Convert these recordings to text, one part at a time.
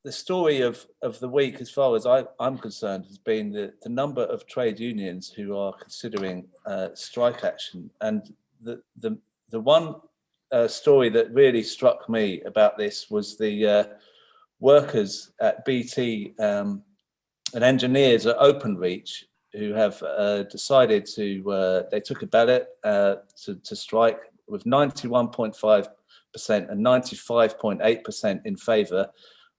the story of the week, as far as I'm concerned, has been the number of trade unions who are considering strike action. And the one story that really struck me about this was the workers at BT and engineers at Openreach who have decided to, they took a ballot to strike with 91.5% and 95.8% in favour,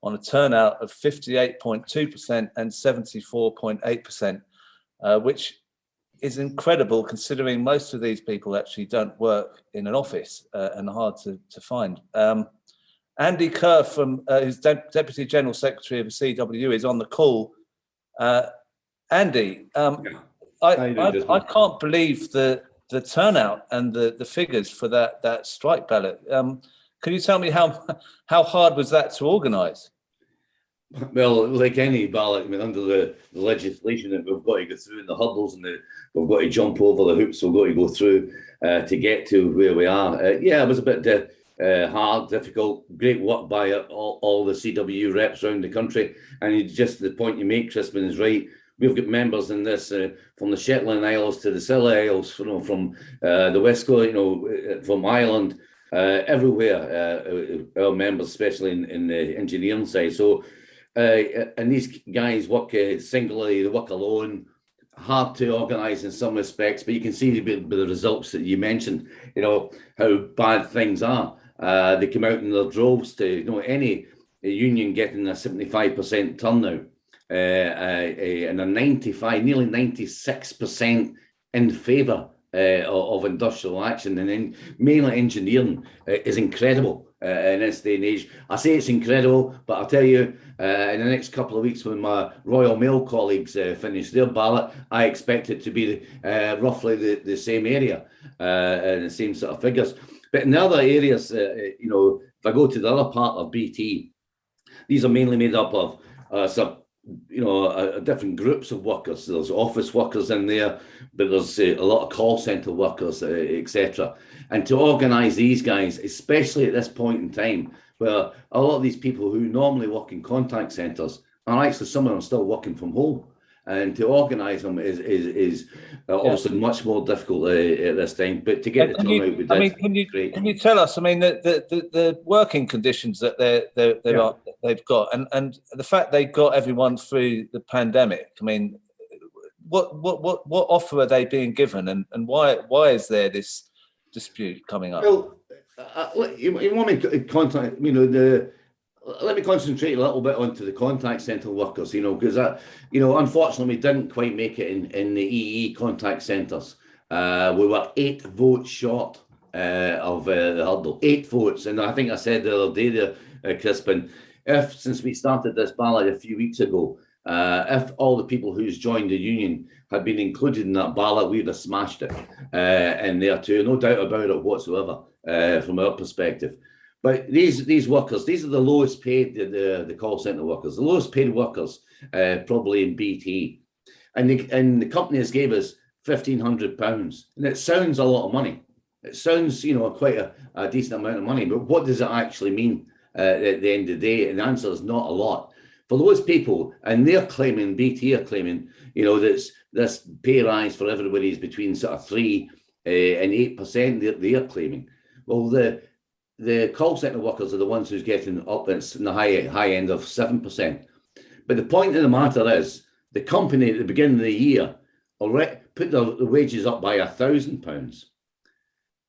on a turnout of 58.2% and 74.8%, which is incredible considering most of these people actually don't work in an office and hard to find. Andy Kerr, who's Deputy General Secretary of the CWU, is on the call. Andy, I can't believe the turnout and the figures for that strike ballot. Can you tell me how hard was that to organise? Well, like any ballot, I mean, under the legislation that we've got to go through and the hurdles and we've got to jump over the hoops we've got to go through to get to where we are. Yeah, it was a bit hard, difficult, great work by all the CWU reps around the country. And just the point you make, Crispin, is right. We've got members in this from the Shetland Isles to the Scilly Isles, from the West Coast, from Ireland, everywhere. Our members, especially in the engineering side. So, and these guys work singly, they work alone, hard to organise in some respects, but you can see by the results that you mentioned, how bad things are. They come out in their droves to, any union getting a 75% turnout. And a 95, nearly 96% in favour of industrial action, and then mainly engineering is incredible in this day and age. I say it's incredible, but I'll tell you, in the next couple of weeks when my Royal Mail colleagues finish their ballot, I expect it to be roughly the same area, and the same sort of figures. But in the other areas, if I go to the other part of BT, these are mainly made up of different groups of workers. There's office workers in there, but there's a lot of call centre workers, etc. And to organise these guys, especially at this point in time, where a lot of these people who normally work in contact centres are actually, some of them still working from home. And to organise them is obviously much more difficult at this time. But to get the turnout we did, great. Can you tell us? I mean, the working conditions that they've got, and the fact they got everyone through the pandemic. I mean, what offer are they being given, and why is there this dispute coming up? Well, you want me to contact? Let me concentrate a little bit onto the contact centre workers, because unfortunately we didn't quite make it in the EE contact centres. We were 8 votes short of the hurdle, 8 votes. And I think I said the other day there, Crispin, since we started this ballot a few weeks ago, if all the people who's joined the union had been included in that ballot, we'd have smashed it in there too, no doubt about it whatsoever, from our perspective. But these workers, these are the lowest paid, the call centre workers, the lowest paid workers, probably in BT. And the company has gave us £1,500. And it sounds a lot of money. It sounds, quite a decent amount of money. But what does it actually mean at the end of the day? And the answer is not a lot. For those people, and they're claiming, BT are claiming, that this pay rise for everybody is between sort of 3 and 8%, they're claiming. Well, the call centre workers are the ones who's getting up in the high end of 7%. But the point of the matter is, the company at the beginning of the year already put the wages up by £1,000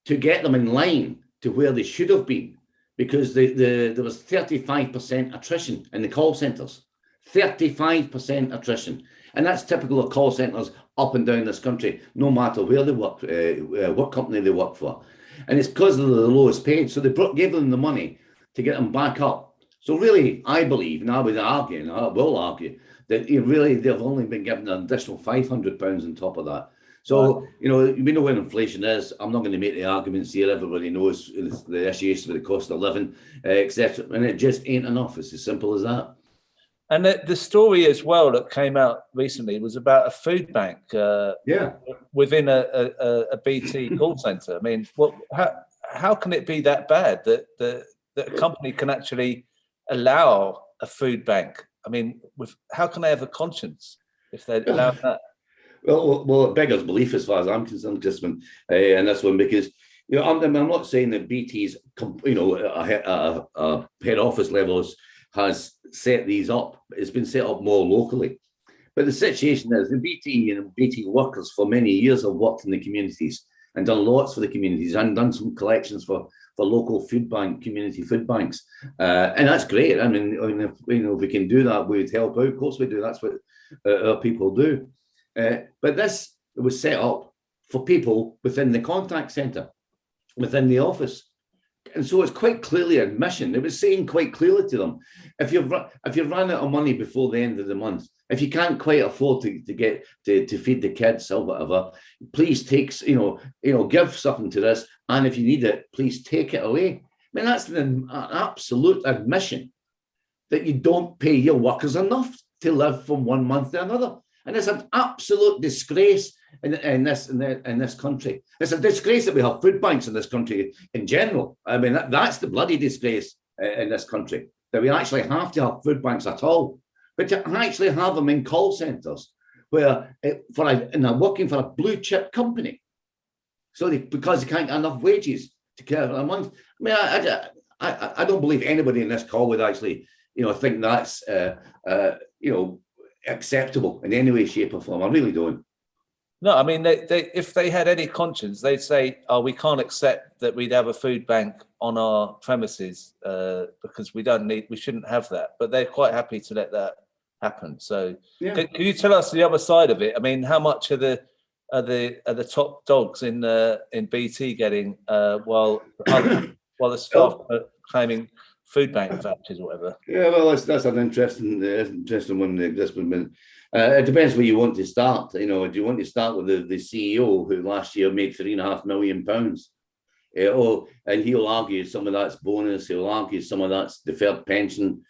to get them in line to where they should have been, because there was 35% attrition in the call centres. 35% attrition. And that's typical of call centres up and down this country, no matter where they work, what company they work for. And it's because they're the lowest paid. So they gave them the money to get them back up. So really, I believe, and I would argue, and I will argue, that really they've only been given an additional £500 on top of that. So, we know where inflation is. I'm not going to make the arguments here. Everybody knows the issues with the cost of living, etc. And it just ain't enough. It's as simple as that. And the story as well that came out recently was about a food bank within a BT call centre. I mean, how can it be that bad that a company can actually allow a food bank? I mean, how can they have a conscience if they allow that? Well, it beggars belief as far as I'm concerned, Crispin, and this one, because I'm not saying that BT's a head office level has set these up. It's been set up more locally. But the situation is, the BT workers for many years have worked in the communities and done lots for the communities and done some collections for local community food banks, and that's great. I mean, if we can do that, we'd help out. Of course, we do. That's what our people do. But this was set up for people within the contact centre, within the office. And so it's quite clearly admission. It was saying quite clearly to them, if you've run out of money before the end of the month, if you can't quite afford to get to feed the kids or whatever, please take, give something to this. And if you need it, please take it away. I mean, that's an absolute admission that you don't pay your workers enough to live from one month to another. And it's an absolute disgrace in this country. It's a disgrace that we have food banks in this country in general. I mean, that's the bloody disgrace in this country, that we actually have to have food banks at all. But to actually have them in call centres where they're working for a blue chip company, because they can't get enough wages to care for a month. I mean, I don't believe anybody in this call would actually, think that's acceptable in any way, shape, or form. I really don't. No, I mean, they if they had any conscience, they'd say, "Oh, we can't accept that we'd have a food bank on our premises because we shouldn't have that." But they're quite happy to let that happen. So, yeah. Can you tell us the other side of it? I mean, how much are the top dogs in BT getting while the staff are claiming food bank vouchers or whatever? Yeah, well, that's an interesting one. It depends where you want to start. Do you want to start with the CEO who last year made £3.5 million? And he'll argue some of that's bonus. He'll argue some of that's deferred pension.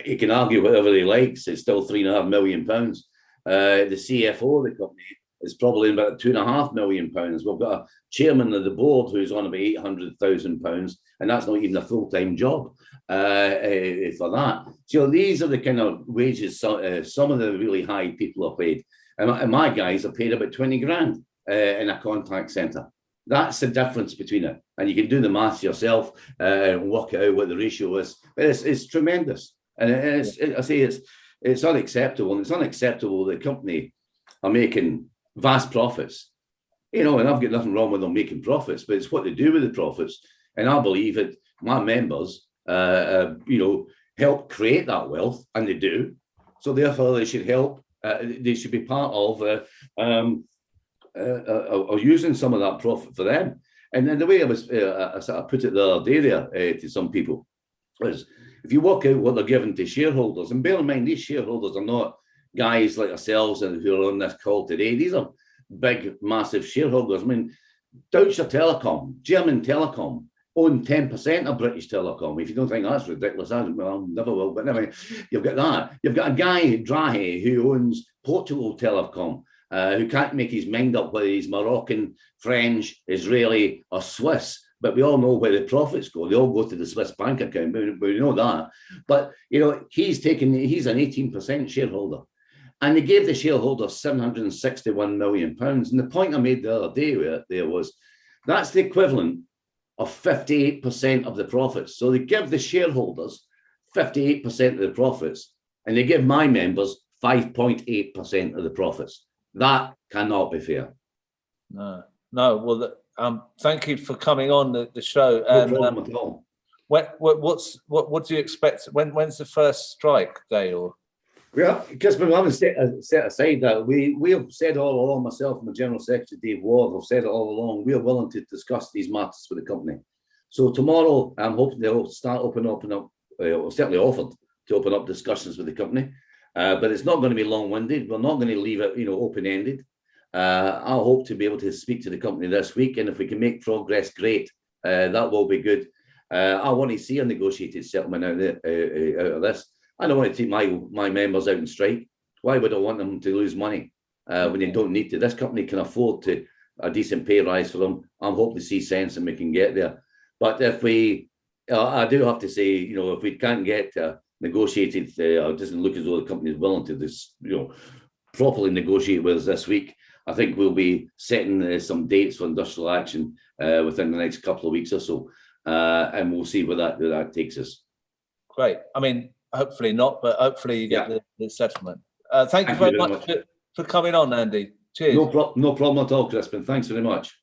He can argue whatever he likes. It's still £3.5 million. The CFO of the company is probably about £2.5 million. We've got a chairman of the board who's on about £800,000, and that's not even a full-time job for that. So these are the kind of wages some of the really high people are paid. And my guys are paid about 20 grand in a contact centre. That's the difference between it. And you can do the maths yourself and work out what the ratio is. But it's tremendous. And it's unacceptable. And it's unacceptable that the company are making vast profits. And I've got nothing wrong with them making profits, but it's what they do with the profits. And I believe that my members, help create that wealth, and they do. So therefore, they should help. They should be part of using some of that profit for them. And then the way I sort of put it the other day there to some people is, if you work out what they're giving to shareholders, and bear in mind, these shareholders are not guys like ourselves and who are on this call today. These are big, massive shareholders. I mean, Deutsche Telekom, German Telecom, own 10% of British Telecom. If you don't think that's ridiculous, I never will. But anyway, you've got that. You've got a guy, Drahe, who owns Portugal Telecom, who can't make his mind up whether he's Moroccan, French, Israeli, or Swiss. But we all know where the profits go. They all go to the Swiss bank account. We know that. But, he's an 18% shareholder. And they gave the shareholders £761 million. And the point I made the other day there was, that's the equivalent of 58% of the profits. So they give the shareholders 58% of the profits, and they give my members 5.8% of the profits. That cannot be fair. No. Well, thank you for coming on the show. No problem at all. What do you expect? When's the first strike day? Or yeah, because we haven't set aside that. We have said all along, myself and the General Secretary, Dave Ward, have said it all along, we are willing to discuss these matters with the company. So tomorrow, I'm hoping they'll start opening up, certainly offered to open up discussions with the company. But it's not going to be long-winded. We're not going to leave it, open-ended. I hope to be able to speak to the company this week, and if we can make progress, great. That will be good. I want to see a negotiated settlement out of this. I don't want to take my members out and strike. Why would I want them to lose money when they don't need to? This company can afford a decent pay rise for them. I'm hoping to see sense and we can get there. But if I do have to say, if we can't get negotiated, or it doesn't look as though the company is willing to properly negotiate with us this week. I think we'll be setting some dates for industrial action within the next couple of weeks or so, and we'll see where that takes us. Great. I mean, hopefully not, but hopefully you get the settlement. Thank you very much for coming on, Andy. Cheers. No problem at all, Crispin. Thanks very much.